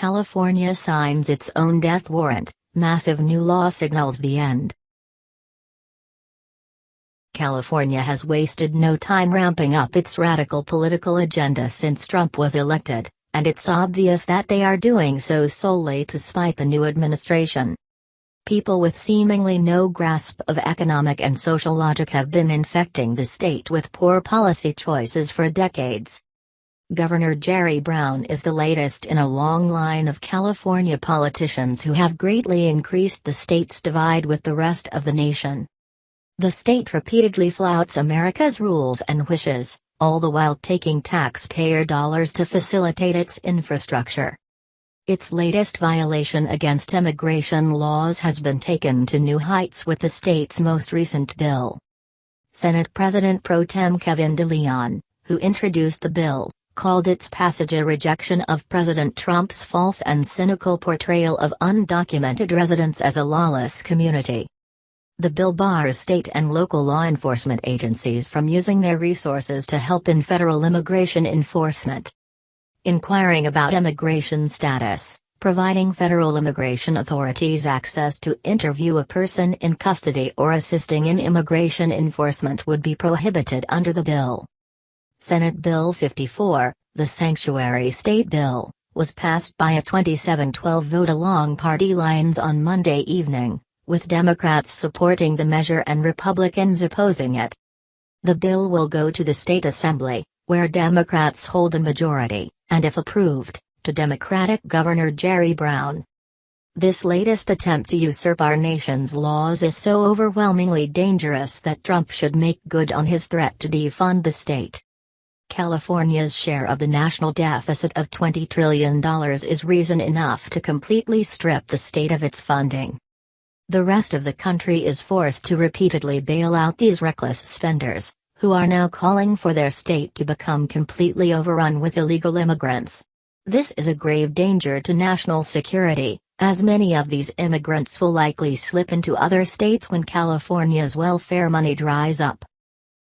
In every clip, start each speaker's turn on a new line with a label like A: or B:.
A: California signs its own death warrant, massive new law signals the end. California has wasted no time ramping up its radical political agenda since Trump was elected, and it's obvious that they are doing so solely to spite the new administration. People with seemingly no grasp of economic and social logic have been infecting the state with poor policy choices for decades. Governor Jerry Brown is the latest in a long line of California politicians who have greatly increased the state's divide with the rest of the nation. The state repeatedly flouts America's rules and wishes, all the while taking taxpayer dollars to facilitate its infrastructure. Its latest violation against immigration laws has been taken to new heights with the state's most recent bill. Senate President Pro Tem Kevin DeLeon, who introduced the bill, called its passage a rejection of President Trump's false and cynical portrayal of undocumented residents as a lawless community. The bill bars state and local law enforcement agencies from using their resources to help in federal immigration enforcement. Inquiring about immigration status, providing federal immigration authorities access to interview a person in custody or assisting in immigration enforcement would be prohibited under the bill. Senate Bill 54, the Sanctuary State Bill, was passed by a 27-12 vote along party lines on Monday evening, with Democrats supporting the measure and Republicans opposing it. The bill will go to the state assembly, where Democrats hold a majority, and if approved, to Democratic Governor Jerry Brown. This latest attempt to usurp our nation's laws is so overwhelmingly dangerous that Trump should make good on his threat to defund the state. California's share of the national deficit of $20 trillion is reason enough to completely strip the state of its funding. The rest of the country is forced to repeatedly bail out these reckless spenders, who are now calling for their state to become completely overrun with illegal immigrants. This is a grave danger to national security, as many of these immigrants will likely slip into other states when California's welfare money dries up.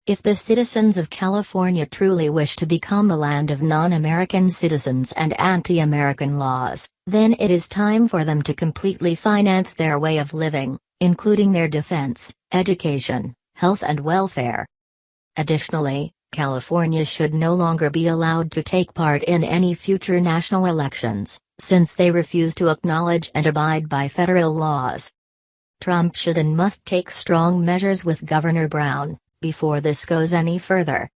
A: If the citizens of California truly wish to become a land of non-American citizens and anti-American laws, then it is time for them to completely finance their way of living, including their defense, education, health and welfare. Additionally, California should no longer be allowed to take part in any future national elections, since they refuse to acknowledge and abide by federal laws. Trump should and must take strong measures with Governor Brown, before this goes any further.